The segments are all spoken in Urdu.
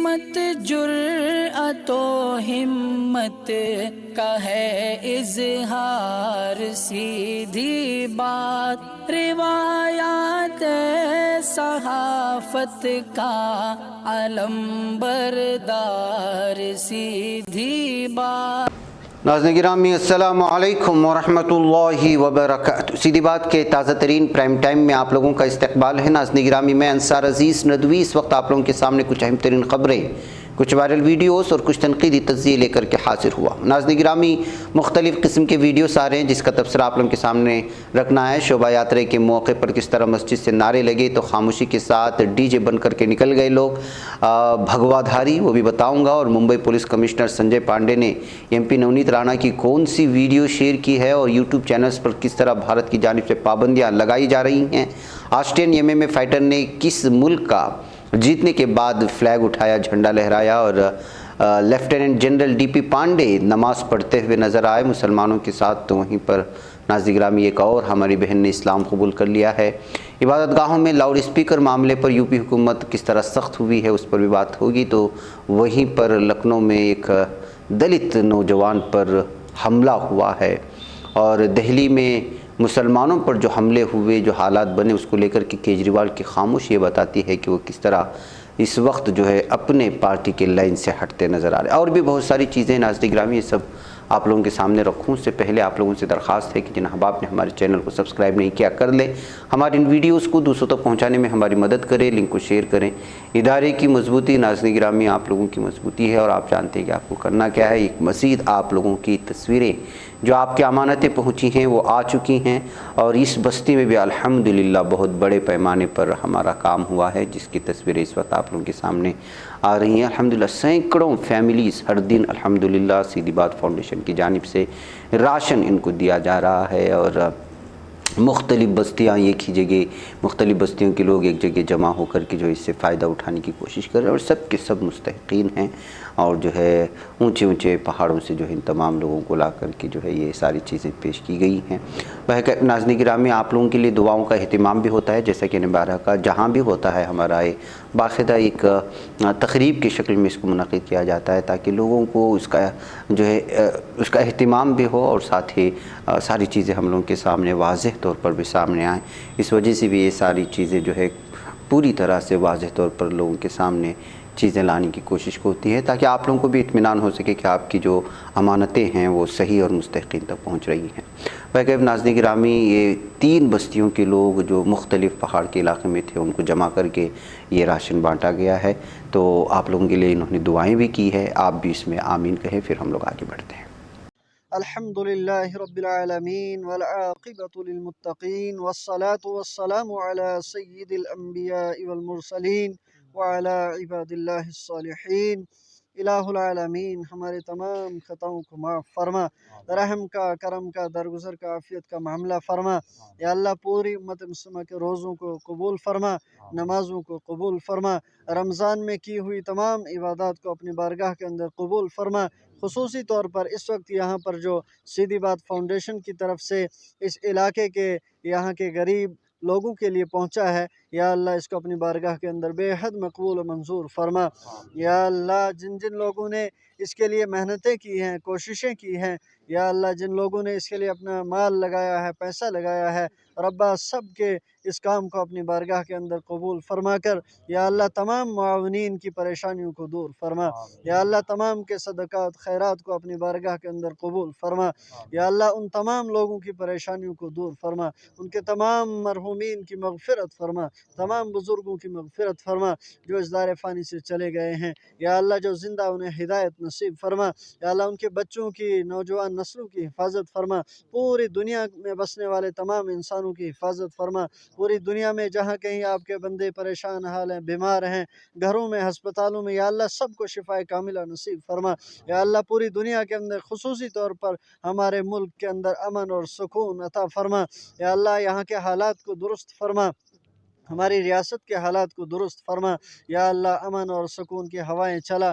عظمت جرأت و ہمت کا ہے اظہار، سیدھی بات روایات صحافت کا علم بردار، سیدھی بات۔ ناظرین گرامی السلام علیکم ورحمۃ اللہ وبرکاتہ۔ سیدھی بات کے تازہ ترین پرائم ٹائم میں آپ لوگوں کا استقبال ہے۔ ناظرین گرامی میں انصار عزیز ندوی اس وقت آپ لوگوں کے سامنے کچھ اہم ترین خبریں، کچھ وائرل ویڈیوز اور کچھ تنقیدی تجزیے لے کر کے حاضر ہوا۔ ناظرین گرامی مختلف قسم کے ویڈیوز آ رہے ہیں جس کا تبصرہ آپ لوگوں کے سامنے رکھنا ہے۔ شوبھا یاترا کے موقع پر کس طرح مسجد سے نعرے لگے تو خاموشی کے ساتھ ڈی جے بن کر کے نکل گئے لوگ، بھگوا دھاری وہ بھی بتاؤں گا، اور ممبئی پولیس کمشنر سنجے پانڈے نے ایم پی نونیت رانا کی کون سی ویڈیو شیئر کی ہے اور یوٹیوب چینلز پر کس طرح بھارت کی جانب سے پابندیاں لگائی جا رہی ہیں۔ Australian M M A fighter نے کس ملک کا جیتنے کے بعد فلیگ اٹھایا، جھنڈا لہرایا، اور lieutenant general D P Pandey نماز پڑھتے ہوئے نظر آئے مسلمانوں کے ساتھ۔ تو وہیں پر ناظرین گرامی ایک اور ہماری بہن نے اسلام قبول کر لیا ہے۔ عبادت گاہوں میں لاؤڈ اسپیکر معاملے پر یو پی حکومت کس طرح سخت ہوئی ہے اس پر بھی بات ہوگی۔ تو وہیں پر لکھنؤ میں ایک دلت نوجوان پر حملہ ہوا ہے، اور دہلی میں مسلمانوں پر جو حملے ہوئے، جو حالات بنے، اس کو لے کر کے کیجریوال کی خاموشی یہ بتاتی ہے کہ وہ کس طرح اس وقت جو ہے اپنے پارٹی کے لائن سے ہٹتے نظر آ رہے ہیں۔ اور بھی بہت ساری چیزیں ناظرین گرامی یہ سب آپ لوگوں کے سامنے رکھوں اس سے پہلے آپ لوگوں سے درخواست ہے کہ جن احباب نے ہمارے چینل کو سبسکرائب نہیں کیا کر لیں، ہماری ان ویڈیوز کو دوسروں تک پہنچانے میں ہماری مدد کریں، لنک کو شیئر کریں۔ ادارے کی مضبوطی ناظرین گرامی آپ لوگوں کی مضبوطی ہے، اور آپ جانتے ہیں کہ آپ کو کرنا کیا ہے۔ ایک مزید آپ لوگوں کی تصویریں جو آپ کے امانتیں پہنچی ہیں وہ آ چکی ہیں، اور اس بستی میں بھی الحمدللہ بہت بڑے پیمانے پر ہمارا کام ہوا ہے جس کی تصویریں اس وقت آپ لوگوں کے سامنے آ رہی ہیں۔ الحمدللہ سینکڑوں فیملیز ہر دن الحمدللہ سیدھی بات فاؤنڈیشن کی جانب سے راشن ان کو دیا جا رہا ہے، اور مختلف بستیاں ایک ہی جگہ، مختلف بستیوں کے لوگ ایک جگہ جمع ہو کر کے جو اس سے فائدہ اٹھانے کی کوشش کر رہے ہیں، اور سب کے سب مستحقین ہیں، اور جو ہے اونچے اونچے پہاڑوں سے جو ہے ان تمام لوگوں کو لا کر کے جو ہے یہ ساری چیزیں پیش کی گئی ہیں۔ ناظرین گرامی آپ لوگوں کے لیے دعاؤں کا اہتمام بھی ہوتا ہے، جیسا کہ نبارہ کا جہاں بھی ہوتا ہے ہمارا باقاعدہ ایک تقریب کی شکل میں اس کو منعقد کیا جاتا ہے تاکہ لوگوں کو اس کا جو ہے اس کا اہتمام بھی ہو، اور ساتھ ہی ساری چیزیں ہم لوگوں کے سامنے واضح طور پر بھی سامنے آئیں۔ اس وجہ سے بھی یہ ساری چیزیں جو ہے پوری طرح سے واضح طور پر لوگوں کے سامنے چیزیں لانے کی کوشش ہوتی ہے تاکہ آپ لوگوں کو بھی اطمینان ہو سکے کہ آپ کی جو امانتیں ہیں وہ صحیح اور مستحقین تک پہنچ رہی ہیں۔ بلکہ ناظرین گرامی یہ 3 بستیوں کے لوگ جو مختلف پہاڑ کے علاقے میں تھے ان کو جمع کر کے یہ راشن بانٹا گیا ہے، تو آپ لوگوں کے لیے انہوں نے دعائیں بھی کی ہے، آپ بھی اس میں آمین کہیں، پھر ہم لوگ آگے بڑھتے ہیں۔ الحمدللہ رب العالمین والعاقبۃ للمتقین والصلاة والسلام علی سید الانبیاء والمرسلین وعلی عباد اللہ الصالحین۔ الہ العالمین ہمارے تمام خطاؤں کو معاف فرما، رحم کا، کرم کا، درگزر کا، عافیت کا معاملہ فرما۔ یا اللہ پوری امت مسلمہ کے روزوں کو قبول فرما، نمازوں کو قبول فرما، رمضان میں کی ہوئی تمام عبادات کو اپنی بارگاہ کے اندر قبول فرما۔ خصوصی طور پر اس وقت یہاں پر جو سیدھی بات فاؤنڈیشن کی طرف سے اس علاقے کے یہاں کے غریب لوگوں کے لیے پہنچا ہے، یا اللہ اس کو اپنی بارگاہ کے اندر بے حد مقبول و منظور فرما۔ یا اللہ جن جن لوگوں نے اس کے لیے محنتیں کی ہیں، کوششیں کی ہیں، یا اللہ جن لوگوں نے اس کے لیے اپنا مال لگایا ہے، پیسہ لگایا ہے، ربا سب کے اس کام کو اپنی بارگاہ کے اندر قبول فرما کر یا اللہ تمام معاونین کی پریشانیوں کو دور فرما۔ یا اللہ تمام کے صدقات خیرات کو اپنی بارگاہ کے اندر قبول فرما۔ یا اللہ ان تمام لوگوں کی پریشانیوں کو دور فرما، ان کے تمام مرحومین کی مغفرت فرما، تمام بزرگوں کی مغفرت فرما جو اس دار فانی سے چلے گئے ہیں۔ یا اللہ جو زندہ انہیں ہدایت نصیب فرما۔ یا اللہ ان کے بچوں کی، نوجوان نسلوں کی حفاظت فرما، پوری دنیا میں بسنے والے تمام انسانوں کی حفاظت فرما۔ پوری دنیا میں جہاں کہیں آپ کے بندے پریشان حال ہیں، بیمار ہیں، گھروں میں، ہسپتالوں میں، یا اللہ سب کو شفاء کاملہ نصیب فرما۔ یا اللہ پوری دنیا کے اندر خصوصی طور پر ہمارے ملک کے اندر امن اور سکون عطا فرما۔ یا اللہ یہاں کے حالات کو درست فرما، ہماری ریاست کے حالات کو درست فرما۔ یا اللہ امن اور سکون کی ہوائیں چلا،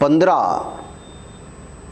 15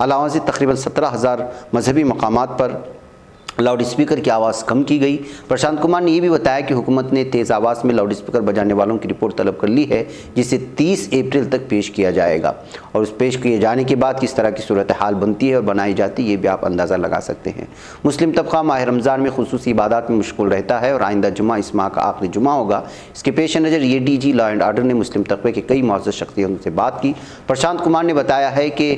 علاوہ سے تقریباً 17,000 مذہبی مقامات پر لاؤڈ اسپیکر کی آواز کم کی گئی۔ پرشانت کمار نے یہ بھی بتایا کہ حکومت نے تیز آواز میں لاؤڈ اسپیکر بجانے والوں کی رپورٹ طلب کر لی ہے، جسے 30 اپریل تک پیش کیا جائے گا، اور اس پیش کیے جانے کے بعد کس طرح کی صورتحال بنتی ہے اور بنائی جاتی ہے، یہ بھی آپ اندازہ لگا سکتے ہیں۔ مسلم طبقہ ماہ رمضان میں خصوصی عبادات میں مشغول رہتا ہے، اور آئندہ جمعہ اس ماہ کا آخری جمعہ ہوگا۔ اس کے پیش نظر یہ D G law and order نے مسلم طبقے کے کئی معزز شخصیتوں سے بات کی۔ پرشانت کمار نے بتایا ہے کہ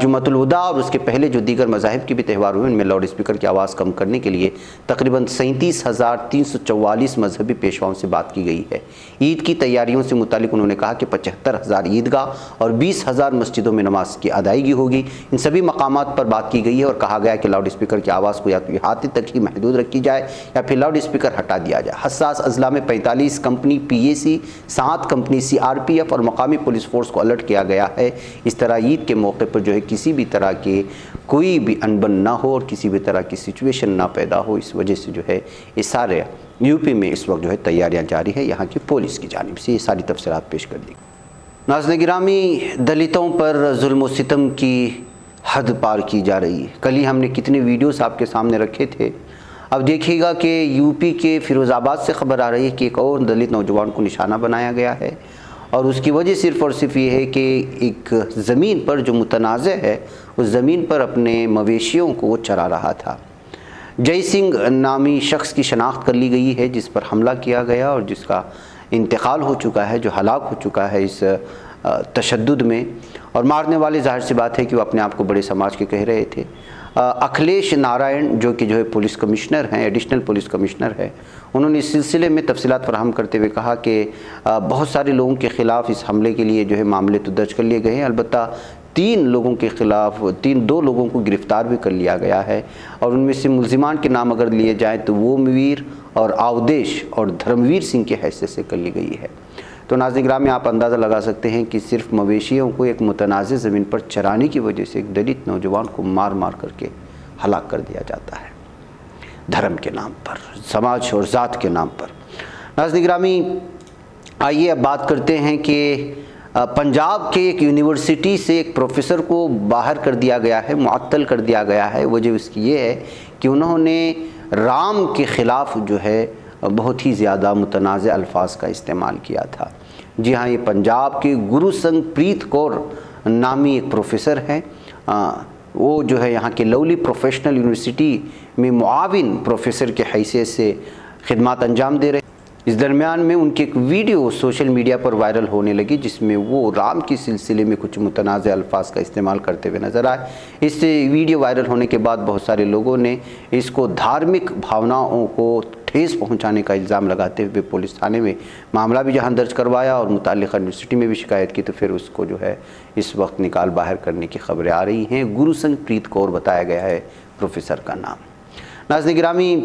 جمعۃ الوداع اور اس کے پہلے جو دیگر مذاہب کے بھی تہوار ہوئے، ان میں لاؤڈ اسپیکر کی آواز کم کرنے کے لیے تقریباً 37,344 مذہبی پیشواؤں سے بات کی گئی ہے۔ عید کی تیاریوں سے متعلق انہوں نے کہا کہ 75,000 عیدگاہ اور 20,000 مسجدوں میں نماز کی ادائیگی ہوگی۔ ان سبھی مقامات پر بات کی گئی ہے اور کہا گیا کہ لاؤڈ اسپیکر کی آواز کو یا تو احاطے تک ہی محدود رکھی جائے یا پھر لاؤڈ اسپیکر ہٹا دیا جائے۔ حساس اضلاع میں 45 company P A C, 7 company C R P F اور مقامی پولیس فورس کو الرٹ کیا گیا ہے۔ اس طرح عید کے موقع پر جو ہے کسی بھی طرح کے کوئی بھی انبن نہ ہو اور کسی بھی طرح کی سچویشن نہ پیدا ہو، اس وجہ سے جو ہے یہ سارے یو پی میں اس وقت جو ہے تیاریاں جاری ہے یہاں کی پولیس کی جانب سے۔ یہ ساری تفصیلات پیش کر دی۔ ناظرین گرامی، دلتوں پر ظلم و ستم کی حد پار کی جا رہی ہے۔ کل ہی ہم نے کتنے ویڈیوز آپ کے سامنے رکھے تھے۔ اب دیکھیے گا کہ یو پی کے فیروز آباد سے خبر آ رہی ہے کہ ایک اور دلت نوجوان کو نشانہ بنایا گیا ہے، اور اس کی وجہ صرف اور صرف یہ ہے کہ ایک زمین پر جو متنازع ہے، اس زمین پر اپنے مویشیوں کو وہ چرا رہا تھا۔ جے سنگھ نامی شخص کی شناخت کر لی گئی ہے، جس پر حملہ کیا گیا اور جس کا انتقال ہو چکا ہے، جو ہلاک ہو چکا ہے اس تشدد میں، اور مارنے والے ظاہر سی بات ہے کہ وہ اپنے آپ کو بڑے سماج کے کہہ رہے تھے۔ اکھلیش نارائن جو کہ پولیس کمشنر ہیں، ایڈیشنل پولیس کمشنر ہے، انہوں نے اس سلسلے میں تفصیلات فراہم کرتے ہوئے کہا کہ بہت سارے لوگوں کے خلاف اس حملے کے لیے جو ہے معاملے تو درج کر لیے گئے ہیں، البتہ 3 لوگوں کے خلاف 2 لوگوں کو گرفتار بھی کر لیا گیا ہے، اور ان میں سے ملزمان کے نام اگر لیے جائیں تو وومویر اور آودیش اور دھرمویر سنگھ کی حیثیت سے کر لی گئی ہے۔ تو ناظرین گرامی، آپ اندازہ لگا سکتے ہیں کہ صرف مویشیوں کو ایک متنازع زمین پر چرانے کی وجہ سے ایک دلت نوجوان کو مار مار کر کے ہلاک کر دیا جاتا ہے، دھرم کے نام پر، سماج اور ذات کے نام پر۔ ناظرین گرامی، آئیے اب بات کرتے ہیں کہ پنجاب کے ایک یونیورسٹی سے ایک پروفیسر کو باہر کر دیا گیا ہے، معطل کر دیا گیا ہے۔ وجہ اس کی یہ ہے کہ انہوں نے رام کے خلاف جو ہے بہت ہی زیادہ متنازع الفاظ کا استعمال کیا تھا۔ جی ہاں، یہ پنجاب کے گرو سنگھ پریت کور نامی ایک پروفیسر ہیں، وہ جو ہے یہاں کے لولی پروفیشنل یونیورسٹی میں معاون پروفیسر کے حیثیت سے خدمات انجام دے رہے ہیں۔ اس درمیان میں ان کی ایک ویڈیو سوشل میڈیا پر وائرل ہونے لگی، جس میں وہ رام کے سلسلے میں کچھ متنازع الفاظ کا استعمال کرتے ہوئے نظر آئے۔ اس سے ویڈیو وائرل ہونے کے بعد بہت سارے لوگوں نے اس کو دھارمک بھاوناؤں کو ٹھیس پہنچانے کا الزام لگاتے ہوئے پولیس تھانے میں معاملہ بھی جہاں درج کروایا اور متعلقہ یونیورسٹی میں بھی شکایت کی، تو پھر اس کو جو ہے اس وقت نکال باہر کرنے کی خبریں آ رہی ہیں۔ گرو سنگھ پریت کور بتایا گیا ہے پروفیسر کا نام۔ ناظرین گرامی،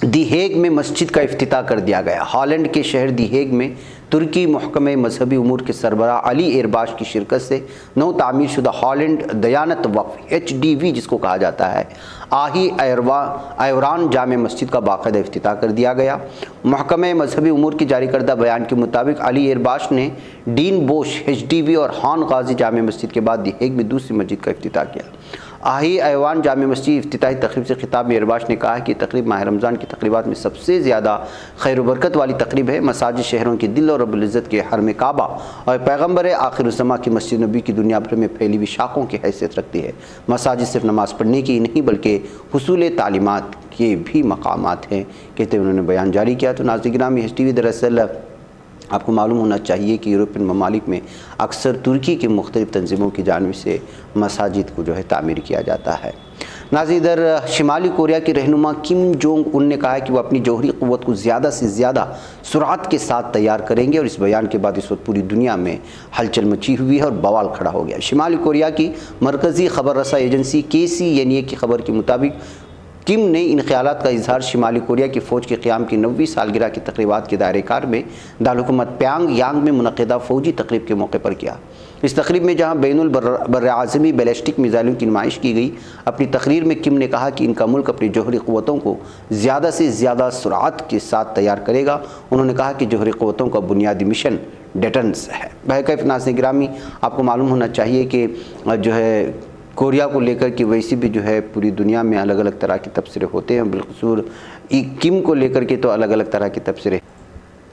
دی ہیگ میں مسجد کا افتتاح کر دیا گیا۔ ہالینڈ کے شہر دی ہیگ میں ترکی محکمہ مذہبی امور کے سربراہ علی ایرباش کی شرکت سے نو تعمیر شدہ ہالینڈ دیانت وقف HDV جس کو کہا جاتا ہے آہی ایوران جامع مسجد کا باقاعدہ افتتاح کر دیا گیا۔ محکمہ مذہبی امور کی جاری کردہ بیان کے مطابق علی ایرباش نے ڈین بوش HDV اور خان غازی جامع مسجد کے بعد دی ہیگ میں دوسری مسجد کا افتتاح کیا۔ آہی ایوان جامع مسجد افتتاحی تقریب سے خطاب میں ایرباش نے کہا کہ یہ تقریب ماہ رمضان کی تقریبات میں سب سے زیادہ خیر و برکت والی تقریب ہے۔ مساجد شہروں کے دل اور رب العزت کے حرم کعبہ اور پیغمبر آخر الزماں کی مسجد نبی کی دنیا بھر میں پھیلی ہوئی شاخوں کی حیثیت رکھتی ہے۔ مساجد صرف نماز پڑھنے کی نہیں بلکہ حصول تعلیمات کے بھی مقامات ہیں، کہتے ہوئے انہوں نے بیان جاری کیا۔ تو ناظرین گرامی، HDV دراصل آپ کو معلوم ہونا چاہیے کہ یورپین ممالک میں اکثر ترکی کی مختلف تنظیموں کی جانب سے مساجد کو جو ہے تعمیر کیا جاتا ہے۔ ناظرین، ادھر شمالی کوریا کے رہنما کم جونگ ان نے کہا ہے کہ وہ اپنی جوہری قوت کو زیادہ سے زیادہ سرعت کے ساتھ تیار کریں گے، اور اس بیان کے بعد اس وقت پوری دنیا میں ہلچل مچی ہوئی ہے اور بوال کھڑا ہو گیا۔ شمالی کوریا کی مرکزی خبر رساں ایجنسی KCNA کی خبر کے مطابق کم نے ان خیالات کا اظہار شمالی کوریا کی فوج کے قیام کی 90ویں سالگرہ کی تقریبات کے دائرۂ کار میں دارالحکومت پیانگ یانگ میں منعقدہ فوجی تقریب کے موقع پر کیا۔ اس تقریب میں جہاں بین البراعظمی بیلسٹک میزائلوں کی نمائش کی گئی، اپنی تقریر میں کم نے کہا کہ ان کا ملک اپنی جوہری قوتوں کو زیادہ سے زیادہ سرعت کے ساتھ تیار کرے گا۔ انہوں نے کہا کہ جوہری قوتوں کا بنیادی مشن ڈیٹنس ہے۔ بہرکیف ناظرین گرامی، آپ کو معلوم ہونا چاہیے کہ جو ہے کوریا کو لے کر کے ویسے بھی جو ہے پوری دنیا میں الگ الگ طرح کے تبصرے ہوتے ہیں، بالخصوص کم کو لے کر کے تو الگ الگ طرح کے تبصرے،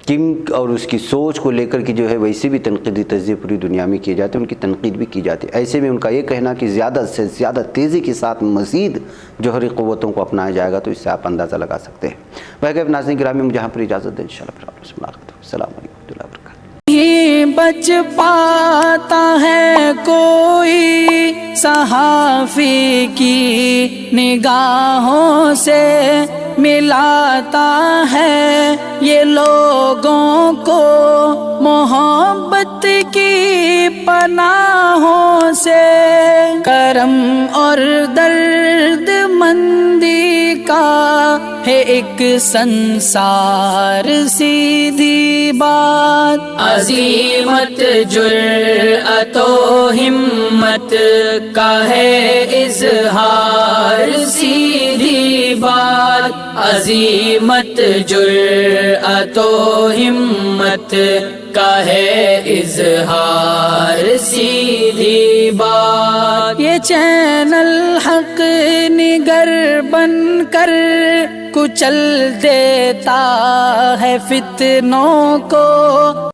کم اور اس کی سوچ کو لے کر کے جو ہے ویسے بھی تنقیدی تجزیے پوری دنیا میں کیے جاتے ہیں، ان کی تنقید بھی کی جاتی ہے۔ ایسے میں ان کا یہ کہنا کہ زیادہ سے زیادہ تیزی کے ساتھ مزید جوہری قوتوں کو اپنایا جائے گا، تو اس سے آپ اندازہ لگا سکتے ہیں۔ بہرکیف ناظرین گرامی، مجھے یہاں پر اجازت دیں، انشاءاللہ پھر آپ سے ملاقات ہوگی۔ السلام علیکم ورحمۃ اللہ وبرکاتہ۔ بچ پاتا ہے کوئی صحافی کی نگاہوں سے، ملاتا ہے یہ لوگوں کو محبت کی پناہوں سے، کرم اور درد مندی کا ہے ایک سنسار، سیدھی بات عظیمت جرأت و ہمت کا ہے اظہار، سیدھی بات عظیمت جرأت و ہمت کا ہے اظہار، سیدھی بات۔ یہ چینل حق نگر بن کر کچل دیتا ہے فتنوں کو،